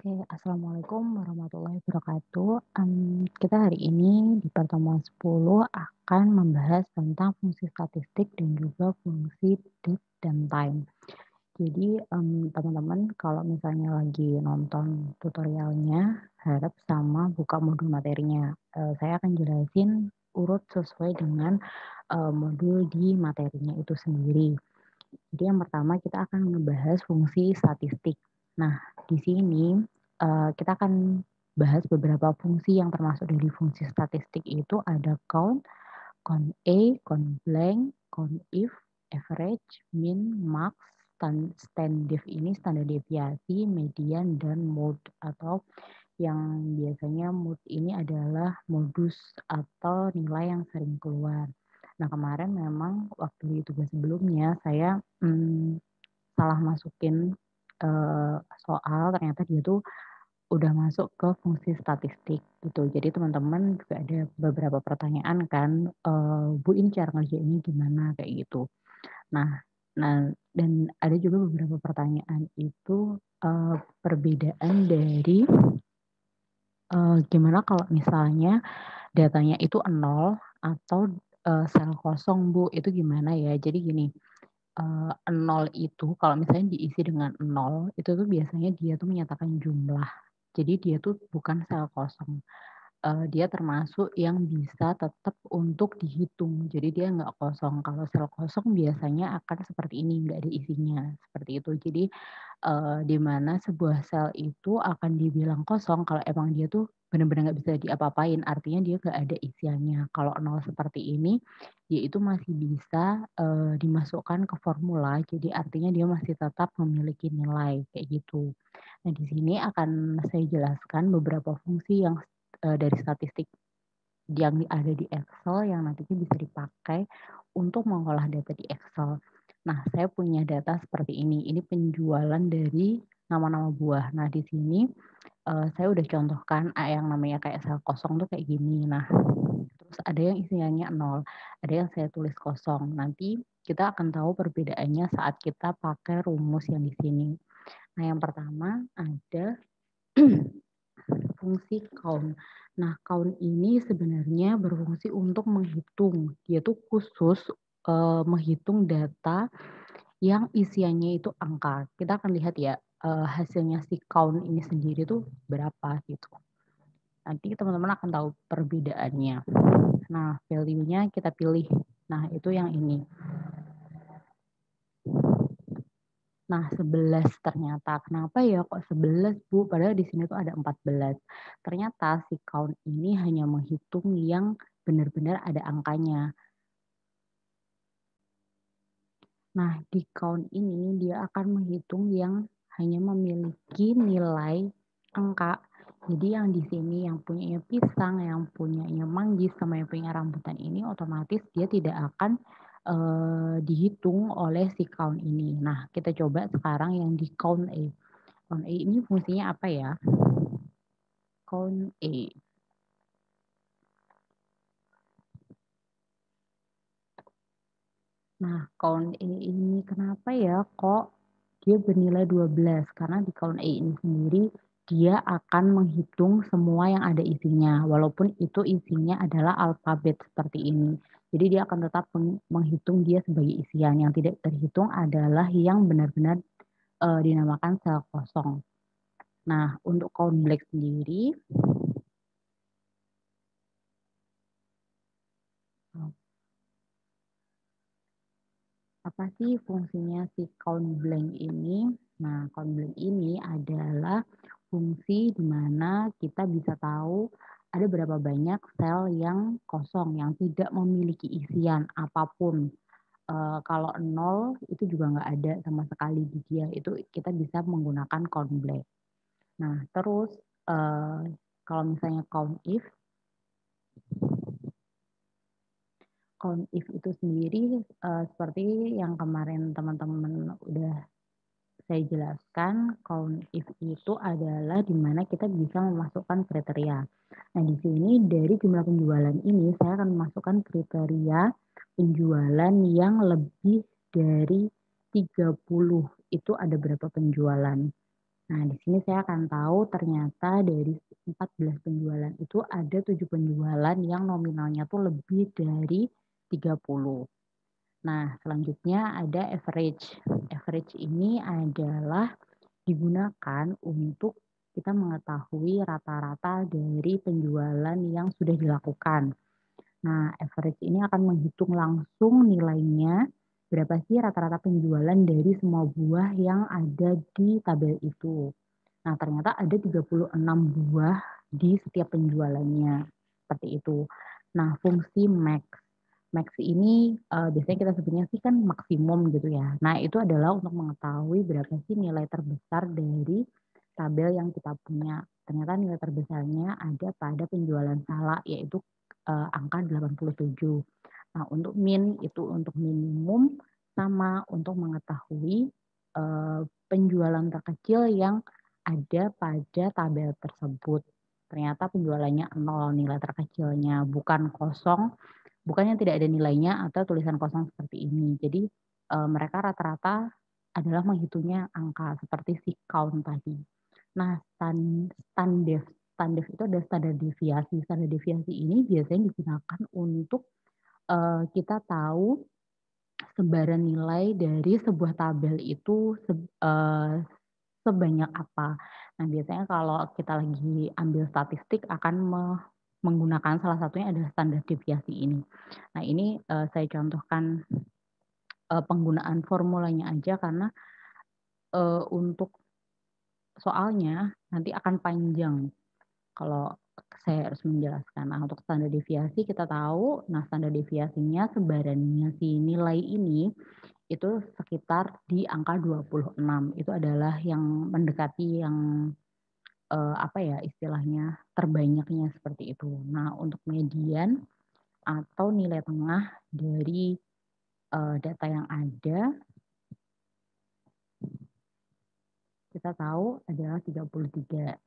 Oke, assalamualaikum warahmatullahi wabarakatuh. Kita hari ini di pertemuan 10 akan membahas tentang fungsi statistik dan juga fungsi date dan time. Jadi teman-teman kalau misalnya lagi nonton tutorialnya harap sama buka modul materinya. Saya akan jelasin urut sesuai dengan modul di materinya itu sendiri. Jadi yang pertama kita akan membahas fungsi statistik. Nah, di sini kita akan bahas beberapa fungsi yang termasuk dari fungsi statistik itu ada count, count A, count blank, count if, average, mean, max, standard ini standar deviasi, median, dan mode atau yang biasanya mode ini adalah modus atau nilai yang sering keluar. Nah, kemarin memang waktu di tugas sebelumnya saya salah masukin soal ternyata dia tuh udah masuk ke fungsi statistik gitu. Jadi teman-teman juga ada beberapa pertanyaan kan, "Bu ini cara ngerjainnya gimana?" Kayak gitu. Nah nah dan ada juga beberapa pertanyaan itu, perbedaan dari, gimana kalau misalnya datanya itu nol atau, sel kosong Bu, itu gimana ya? Jadi gini, 0 itu kalau misalnya diisi dengan nol, itu tuh biasanya dia tuh menyatakan jumlah. Jadi dia tuh bukan sel kosong. Dia termasuk yang bisa tetap untuk dihitung. Jadi dia nggak kosong. Kalau sel kosong biasanya akan seperti ini, nggak ada isinya, seperti itu. Jadi, di mana sebuah sel itu akan dibilang kosong kalau emang dia tuh benar-benar nggak bisa diapa-apain, artinya dia nggak ada isiannya. Kalau nol seperti ini, dia itu masih bisa, dimasukkan ke formula, jadi artinya dia masih tetap memiliki nilai, kayak gitu. Nah, di sini akan saya jelaskan beberapa fungsi yang dari statistik yang ada di Excel yang nantinya bisa dipakai untuk mengolah data di Excel. Nah, saya punya data seperti ini penjualan dari nama-nama buah. Nah, di sini, saya udah contohkan, yang namanya kayak sel kosong tuh kayak gini. Nah, terus ada yang isinya nol, ada yang saya tulis kosong. Nanti kita akan tahu perbedaannya saat kita pakai rumus yang di sini. Nah, yang pertama ada fungsi count. Nah, count ini sebenarnya berfungsi untuk menghitung. Dia tuh khusus, menghitung data yang isiannya itu angka. Kita akan lihat ya, hasilnya si count ini sendiri tuh berapa gitu. Nanti teman-teman akan tahu perbedaannya. Nah, value-nya kita pilih. Nah, itu yang ini. Nah, 11 ternyata. Kenapa ya kok 11 Bu? Padahal di sini tuh ada 14. Ternyata si count ini hanya menghitung yang benar-benar ada angkanya. Nah, di count ini dia akan menghitung yang hanya memiliki nilai angka. Jadi yang di sini yang punyanya pisang, yang punyanya manggis, sama yang punya rambutan ini otomatis dia tidak akan dihitung oleh si count ini. Nah, kita coba sekarang yang di count A. Count A ini fungsinya apa ya? Count A. Nah, count A ini kenapa ya kok dia bernilai 12? Karena di count A ini sendiri dia akan menghitung semua yang ada isinya, walaupun itu isinya adalah alfabet seperti ini. Jadi dia akan tetap menghitung dia sebagai isian. Yang tidak terhitung adalah yang benar-benar dinamakan sel kosong. Nah, untuk count black sendiri, apa sih fungsinya si count blank ini? Nah, count blank ini adalah fungsi di mana kita bisa tahu ada berapa banyak sel yang kosong, yang tidak memiliki isian apapun. Kalau nol itu juga nggak ada sama sekali di dia, itu kita bisa menggunakan count blank. Nah, terus kalau misalnya count if itu sendiri seperti yang kemarin teman-teman udah saya jelaskan, count if itu adalah di mana kita bisa memasukkan kriteria. Nah, di sini dari jumlah penjualan ini saya akan memasukkan kriteria penjualan yang lebih dari 30. Itu ada berapa penjualan? Nah, di sini saya akan tahu ternyata dari 14 penjualan itu ada 7 penjualan yang nominalnya tuh lebih dari 30. Nah, selanjutnya ada average. Average ini adalah digunakan untuk kita mengetahui rata-rata dari penjualan yang sudah dilakukan. Nah, average ini akan menghitung langsung nilainya berapa sih rata-rata penjualan dari semua buah yang ada di tabel itu. Nah, ternyata ada 36 buah di setiap penjualannya. Seperti itu. Nah, fungsi max. Max ini biasanya kita sebutnya sih kan maksimum gitu ya. Nah, itu adalah untuk mengetahui berapa sih nilai terbesar dari tabel yang kita punya. Ternyata nilai terbesarnya ada pada penjualan salah, yaitu angka 87. Nah, untuk min itu untuk minimum, sama untuk mengetahui penjualan terkecil yang ada pada tabel tersebut. Ternyata penjualannya 0 nilai terkecilnya, bukan kosong, bukan yang tidak ada nilainya atau tulisan kosong seperti ini. Jadi mereka rata-rata adalah menghitungnya angka seperti si count tadi. Nah, standef standef itu ada standar deviasi. Standar deviasi ini biasanya digunakan untuk kita tahu sebaran nilai dari sebuah tabel itu sebanyak apa. Nah, biasanya kalau kita lagi ambil statistik akan menggunakan salah satunya adalah standar deviasi ini. Nah, ini saya contohkan penggunaan formulanya aja karena untuk soalnya nanti akan panjang kalau saya harus menjelaskan. Nah, untuk standar deviasi kita tahu, nah standar deviasinya sebarannya si nilai ini itu sekitar di angka 26. Itu adalah yang mendekati yang apa ya istilahnya terbanyaknya seperti itu. Nah, untuk median atau nilai tengah dari data yang ada kita tahu adalah 33.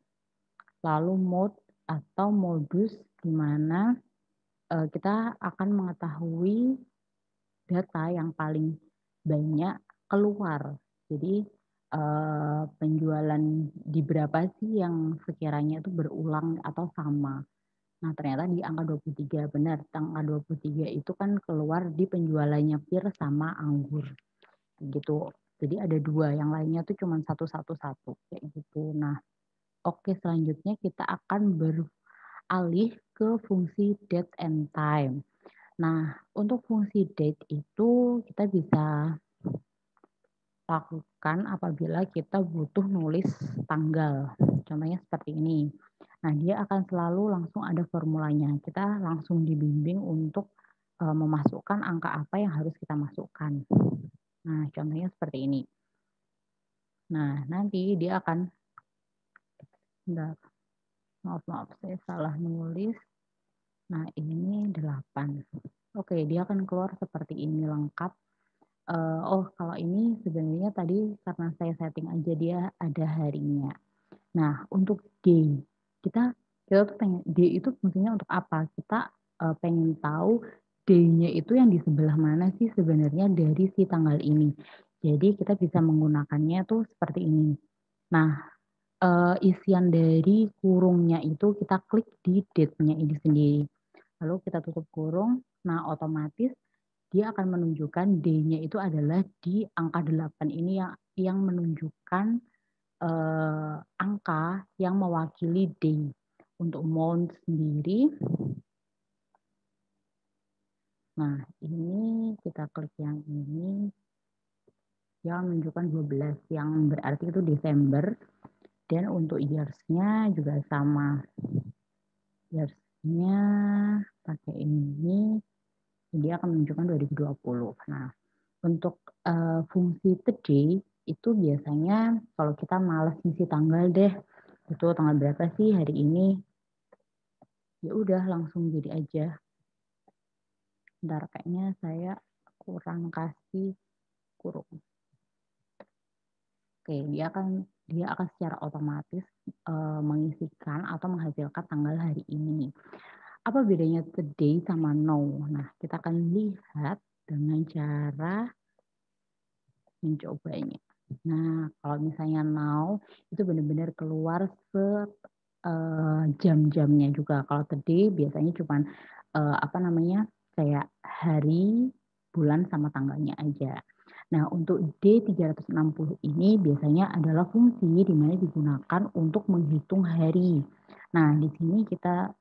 Lalu mode atau modus di mana kita akan mengetahui data yang paling banyak keluar. Jadi penjualan di berapa sih yang sekiranya itu berulang atau sama. Nah, ternyata di angka 23 benar, angka 23 itu kan keluar di penjualannya pir sama anggur. Gitu. Jadi ada dua, yang lainnya tuh cuma satu kayak gitu. Nah, oke selanjutnya kita akan beralih ke fungsi date and time. Nah, untuk fungsi date itu kita bisa lakukan apabila kita butuh nulis tanggal. Contohnya seperti ini. Nah, dia akan selalu langsung ada formulanya. Kita langsung dibimbing untuk memasukkan angka apa yang harus kita masukkan. Nah, contohnya seperti ini. Nah, nanti dia akan, maaf, saya salah nulis. Nah, ini 8. Oke, dia akan keluar seperti ini lengkap. Oh, kalau ini sebenarnya tadi karena saya setting aja dia ada harinya. Nah, untuk D, kita tuh pengen, D itu fungsinya untuk apa? Kita pengen tahu D-nya itu yang di sebelah mana sih sebenarnya dari si tanggal ini. Jadi kita bisa menggunakannya tuh seperti ini. Nah, isian dari kurungnya itu kita klik di date-nya ini sendiri. Lalu kita tutup kurung, nah otomatis dia akan menunjukkan D-nya itu adalah di angka 8 ini yang menunjukkan angka yang mewakili day. Untuk month sendiri, nah ini kita klik yang ini, dia menunjukkan 12 yang berarti itu Desember. Dan untuk years-nya juga sama. Years-nya pakai ini, dia akan menunjukkan 2020. Nah, untuk fungsi today itu biasanya kalau kita malas ngisi tanggal deh, itu tanggal berapa sih hari ini, ya udah langsung jadi aja. Bentar, kayaknya saya kurang kasih kurung. Oke, dia akan secara otomatis mengisikan atau menghasilkan tanggal hari ini. Apa bedanya today sama now? Nah, kita akan lihat dengan cara mencobanya. Nah, kalau misalnya now itu benar-benar keluar jam-jamnya juga. Kalau today biasanya cuman, apa namanya, kayak hari, bulan, sama tanggalnya aja. Nah, untuk D360 ini biasanya adalah fungsi di mana digunakan untuk menghitung hari. Nah, di sini kita,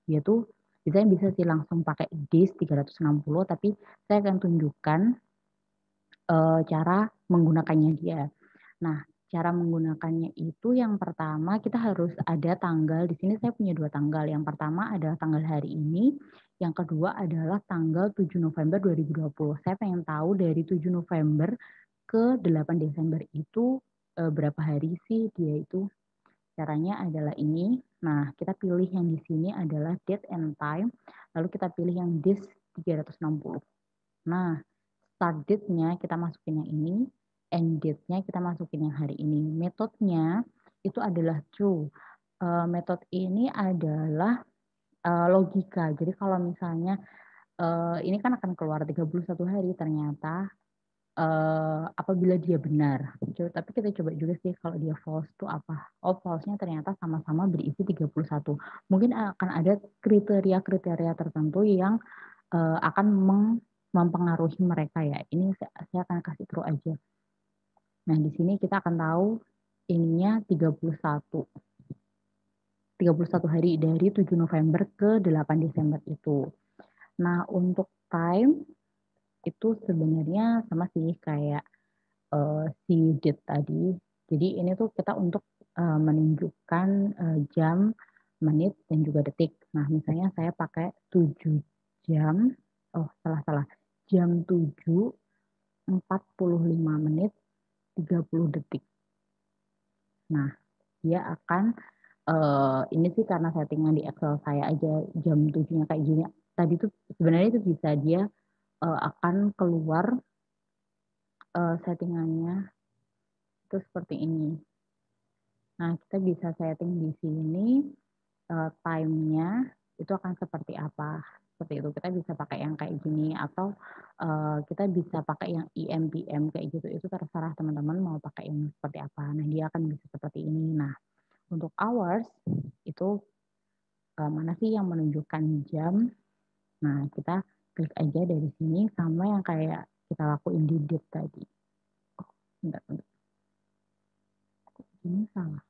dia tuh biasanya bisa sih langsung pakai days 360, tapi saya akan tunjukkan cara menggunakannya dia. Nah, cara menggunakannya itu yang pertama kita harus ada tanggal, di sini saya punya 2 tanggal. Yang pertama adalah tanggal hari ini, yang kedua adalah tanggal 7 November 2020. Saya pengen tahu dari 7 November ke 8 Desember itu, berapa hari sih dia itu. Caranya adalah ini. Nah, kita pilih yang di sini adalah date and time, lalu kita pilih yang days 360. Nah, start date-nya kita masukin yang ini, end date-nya kita masukin yang hari ini. Metodenya itu adalah true. Metode ini adalah logika. Jadi kalau misalnya ini kan akan keluar 31 hari, ternyata apabila dia benar. Tapi kita coba juga sih kalau dia false itu apa. Oh, false-nya ternyata sama-sama berisi 31. Mungkin akan ada kriteria-kriteria tertentu yang akan mempengaruhi mereka ya. Ini saya akan kasih true aja. Nah, di sini kita akan tahu ininya 31 hari dari 7 November ke 8 Desember itu. Nah, untuk time itu sebenarnya sama sih kayak si date tadi. Jadi ini tuh kita untuk menunjukkan jam, menit, dan juga detik. Nah, misalnya saya pakai 7 jam, oh salah, jam 7:45 menit 30 detik. Nah, dia akan, ini sih karena settingan di Excel saya aja jam 7-nya kayak gini. Tadi tuh sebenarnya itu bisa dia akan keluar settingannya itu seperti ini. Nah, kita bisa setting di sini time-nya itu akan seperti apa. Seperti itu. Kita bisa pakai yang kayak gini atau kita bisa pakai yang IM/PM kayak gitu. Itu terserah teman-teman mau pakai yang seperti apa. Nah, dia akan bisa seperti ini. Nah, untuk hours itu mana sih yang menunjukkan jam? Nah, kita klik aja dari sini sama yang kayak kita lakuin di date tadi. Oh, bentar. Ini salah.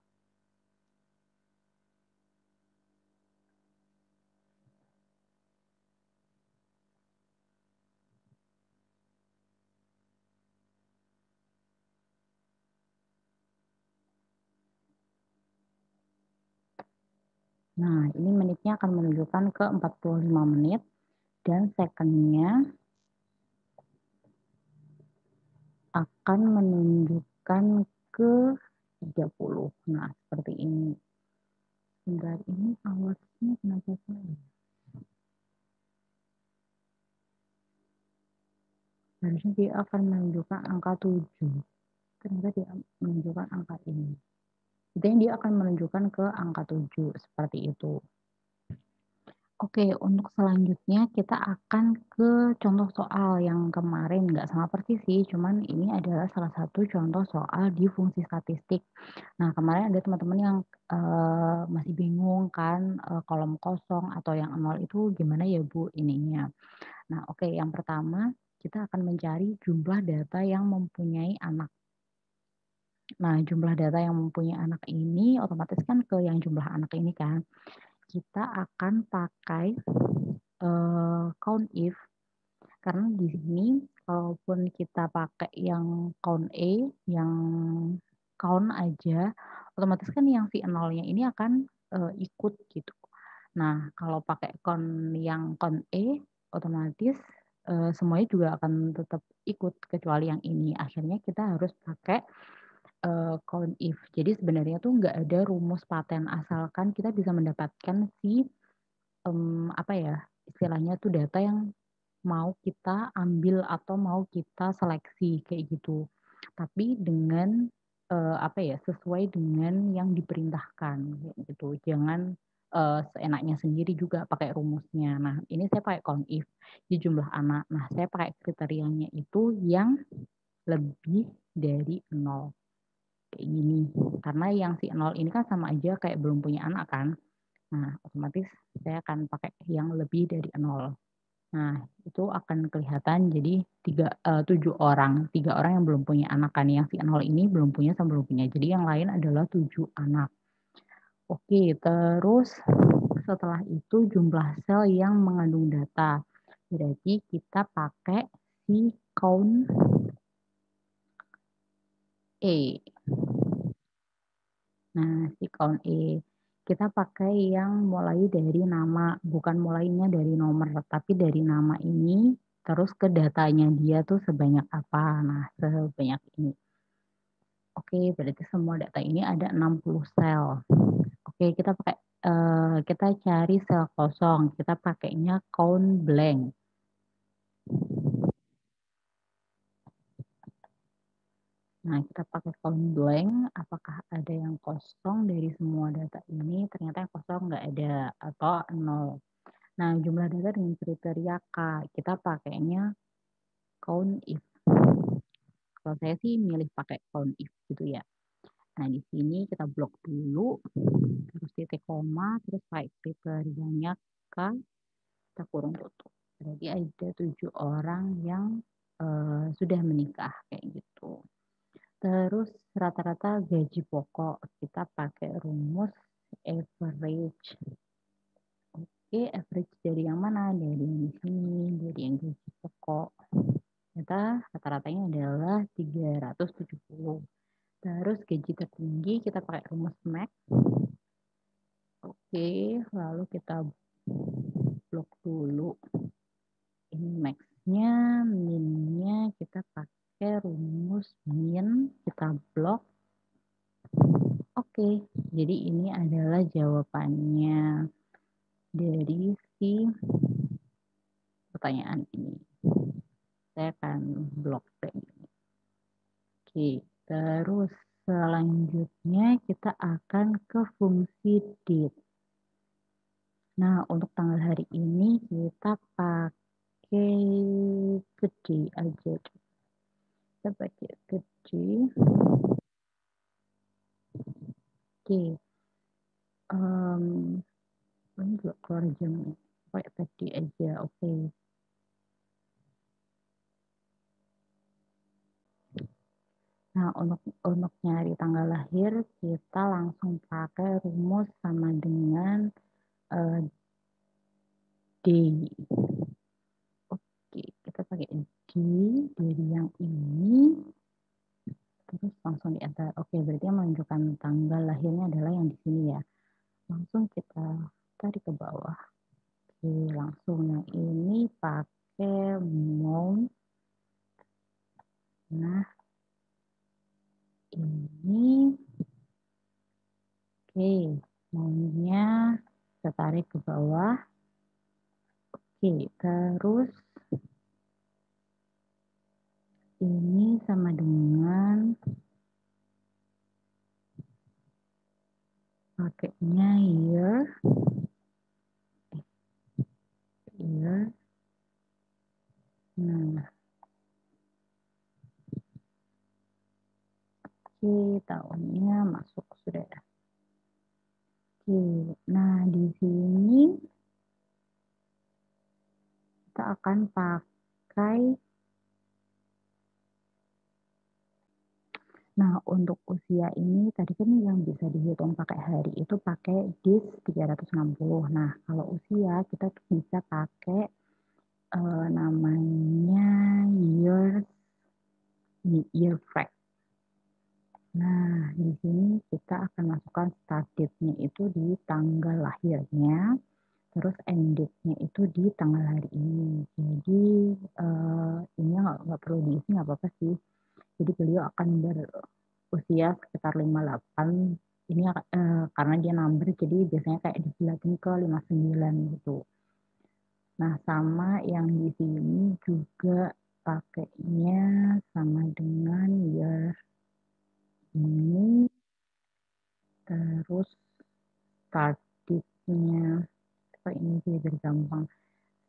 Nah, ini menitnya akan menunjukkan ke 45 menit dan second-nya akan menunjukkan ke 30. Nah, seperti ini. Sebentar, ini hours-nya kenapa salah? Harusnya dia akan menunjukkan angka 7. Ternyata dia menunjukkan angka ini. Jadi dia akan menunjukkan ke angka 7 seperti itu. Oke, untuk selanjutnya kita akan ke contoh soal yang kemarin nggak sama persis sih, cuman ini adalah salah satu contoh soal di fungsi statistik. Nah, kemarin ada teman-teman yang masih bingung kan kolom kosong atau yang nol itu gimana ya Bu ininya. Nah, oke, yang pertama kita akan mencari jumlah data yang mempunyai anak. Nah, jumlah data yang mempunyai anak ini otomatis kan ke yang jumlah anak ini kan. Kita akan pakai count if karena di sini kalaupun kita pakai yang count yang count aja, otomatis kan yang si nolnya ini akan ikut gitu. Nah, kalau pakai count otomatis semuanya juga akan tetap ikut kecuali yang ini. Akhirnya kita harus pakai count if. Jadi sebenarnya tuh nggak ada rumus paten asalkan kita bisa mendapatkan si apa ya, istilahnya tuh data yang mau kita ambil atau mau kita seleksi kayak gitu. Tapi dengan apa ya, sesuai dengan yang diperintahkan kayak gitu. Jangan seenaknya sendiri juga pakai rumusnya. Nah, ini saya pakai count if di jumlah anak. Nah, saya pakai kriterianya itu yang lebih dari 0, kayak gini. Karena yang si 0 ini kan sama aja kayak belum punya anak kan. Nah, otomatis saya akan pakai yang lebih dari 0. Nah, itu akan kelihatan jadi 7 orang, 3 orang yang belum punya anak kan, yang si 0 ini belum punya sama belum punya. Jadi yang lain adalah 7 anak. Oke, terus setelah itu jumlah sel yang mengandung data. Berarti kita pakai si count E. Nah, si count E. Kita pakai yang mulai dari nama, bukan mulainya dari nomor, tapi dari nama ini, terus ke datanya dia tuh sebanyak apa. Nah, sebanyak ini. Oke, berarti semua data ini ada 60 sel. Oke, kita cari sel kosong. Kita pakainya count blank. Nah, kita pakai count blank, apakah ada yang kosong dari semua data ini? Ternyata yang kosong nggak ada, atau 0. Nah, jumlah data dengan kriteria K, kita pakainya count if. Kalau saya sih milih pakai count if gitu ya. Nah, di sini kita blok dulu, terus titik koma, terus pakai kriterianya K, kita kurung tutup. Berarti ada 7 orang yang sudah menikah kayak gitu. Terus rata-rata gaji pokok kita pakai rumus average. Oke, average dari yang mana? Dari yang di sini, dari yang gaji pokok. Ternyata rata-ratanya adalah 370. Terus gaji tertinggi kita pakai rumus max. Oke, lalu kita blok dulu. Ini max-nya, min-nya kita pakai rumus min, kita blok. Oke, jadi ini adalah jawabannya dari si pertanyaan ini. Saya akan blok ini. Oke, terus selanjutnya kita akan ke fungsi date. Nah, untuk tanggal hari ini kita pakai gede aja. Kita pakai gede. Oke. Ini juga keluar jamnya. Kayak tadi aja, oke. Nah, untuk nyari tanggal lahir, kita langsung pakai rumus sama dengan D. Oke, kita pakai D dari yang ini, terus langsung di enter. Oke, berarti yang menunjukkan tanggal lahirnya adalah yang di sini ya. Langsung kita tarik ke bawah. Oke, langsung yang ini pakai month. Nah, ini oke, maunya kita tarik ke bawah. Oke, terus ini sama dengan pakainya year. Nah, oke, tahunnya masuk sudah. Oke, nah di sini kita akan pakai. Nah, untuk usia ini tadi kan yang bisa dihitung pakai hari itu pakai dis 360. Nah, kalau usia kita tuh bisa pakai namanya year fact. Nah, di sini kita akan masukkan start date-nya itu di tanggal lahirnya, terus end date-nya itu di tanggal hari ini. Jadi ini nggak perlu diisi, nggak apa-apa sih. Jadi beliau akan berusia sekitar 58. Ini karena dia number, jadi biasanya kayak dibulatin ke 59 gitu. Nah, sama yang di sini juga pakainya sama dengan year ini, terus start date-nya. Ini lebih gampang.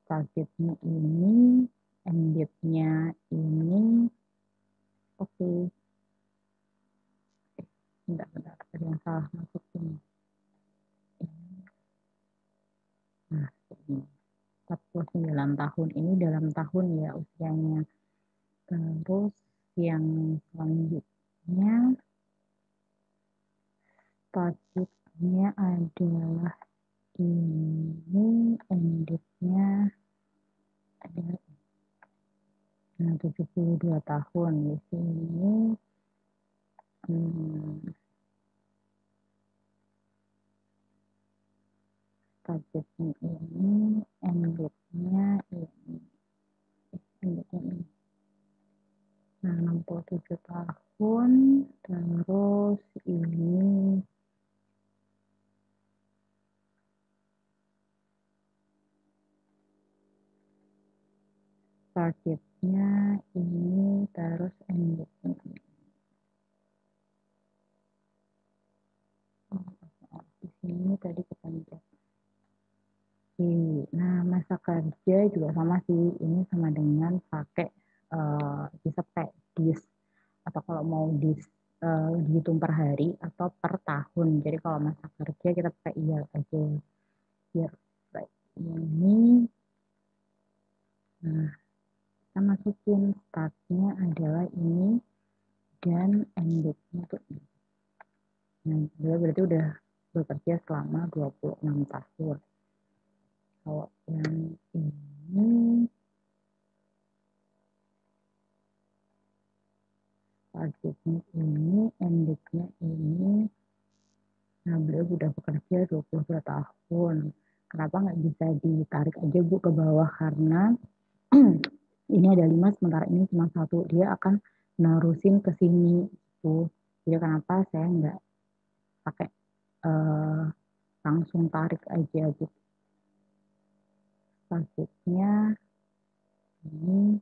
Start date-nya ini, end date-nya ini. Oke. Bentar, ada yang salah masukin. Nah, ini 49 tahun ini dalam tahun ya usianya. Terus yang selanjutnya targetnya adalah ini, endingnya adalah 72 tahun di sini. Targetnya ini, endingnya ini, endingnya ini. Nah, 67 tahun, terus ini targetnya ini, terus endingnya ini. Di sini tadi kepanjang. Nah, masa kerja juga sama sih, ini sama dengan pakai bisa pakai dis, atau kalau mau dis dihitung per hari atau per tahun. Jadi kalau masa kerja kita pakai year aja. Year baik ini. Nah, kita masukin startnya adalah ini dan endingnya tuh ini. Nah, dia berarti udah bekerja selama 26 tahun. Kalau yang ini targetnya ini, endingnya ini. Nah, beliau sudah bekerja 22 tahun. Kenapa nggak bisa ditarik aja Bu ke bawah? Karena ini ada 5, sementara ini cuma 1. Dia akan nerusin ke sini. Bu. Jadi kenapa saya nggak pakai langsung tarik aja gitu. Targetnya ini,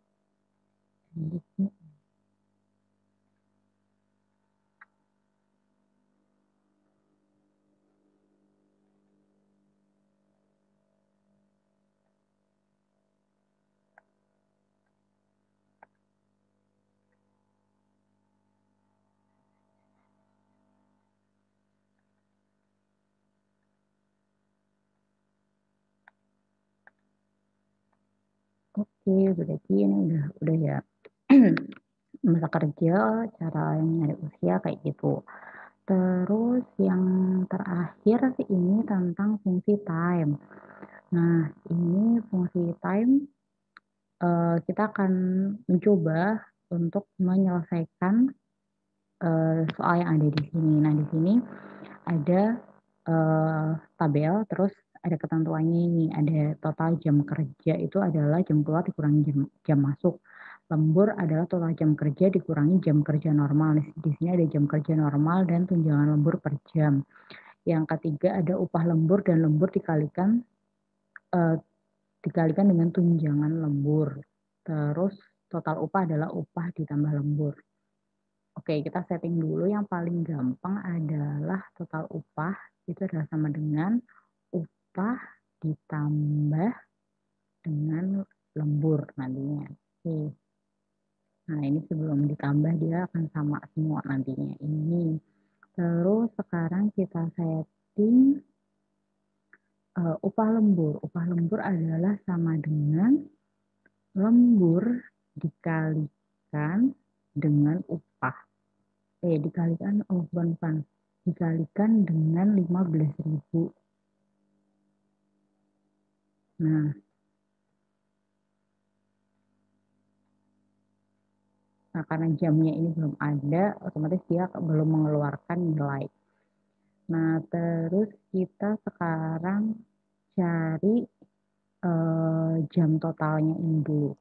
endingnya. Oke, berarti ini udah ya. Masa kerja, cara nyari usia kayak gitu. Terus yang terakhir ini tentang fungsi time. Nah, ini fungsi time kita akan mencoba untuk menyelesaikan soal yang ada di sini. Nah, di sini ada tabel, terus ada ketentuannya ini, ada total jam kerja itu adalah jam keluar dikurangi jam masuk. Lembur adalah total jam kerja dikurangi jam kerja normal. Di sini ada jam kerja normal dan tunjangan lembur per jam. Yang ketiga ada upah lembur dan lembur dikalikan dengan tunjangan lembur. Terus total upah adalah upah ditambah lembur. Oke, kita setting dulu. Yang paling gampang adalah total upah itu adalah sama dengan upah ditambah dengan lembur nantinya. Oke. Nah, ini sebelum ditambah dia akan sama semua nantinya. Ini. Terus sekarang kita setting upah lembur. Upah lembur adalah sama dengan lembur dikalikan dengan upah. Dikalikan dengan 15.000. Nah, karena jamnya ini belum ada, otomatis dia belum mengeluarkan nilai. Nah, terus kita sekarang cari jam totalnya ini dulu.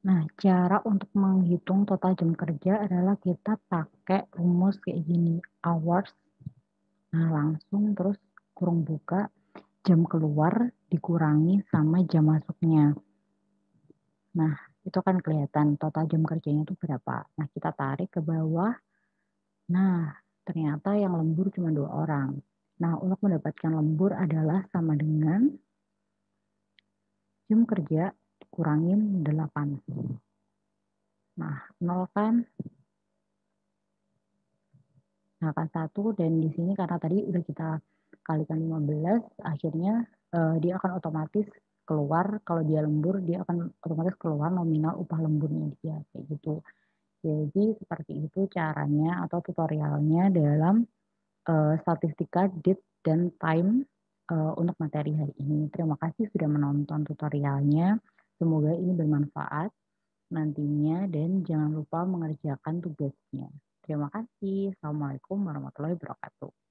Nah, cara untuk menghitung total jam kerja adalah kita pakai rumus kayak gini, hours. Nah, langsung terus kurung buka, jam keluar dikurangi sama jam masuknya. Nah, itu kan kelihatan total jam kerjanya itu berapa. Nah, kita tarik ke bawah. Nah, ternyata yang lembur cuma 2 orang. Nah, untuk mendapatkan lembur adalah sama dengan jam kerja dikurangin 8. Nah, 0 kan? Nah, kan 1 dan di sini karena tadi udah kita kalikan 15, akhirnya dia akan otomatis keluar, kalau dia lembur dia akan otomatis keluar nominal upah lemburnya dia, kayak gitu. Jadi seperti itu caranya atau tutorialnya dalam statistika date dan time untuk materi hari ini. Terima kasih sudah menonton tutorialnya. Semoga ini bermanfaat nantinya dan jangan lupa mengerjakan tugasnya. Terima kasih. Assalamualaikum warahmatullahi wabarakatuh.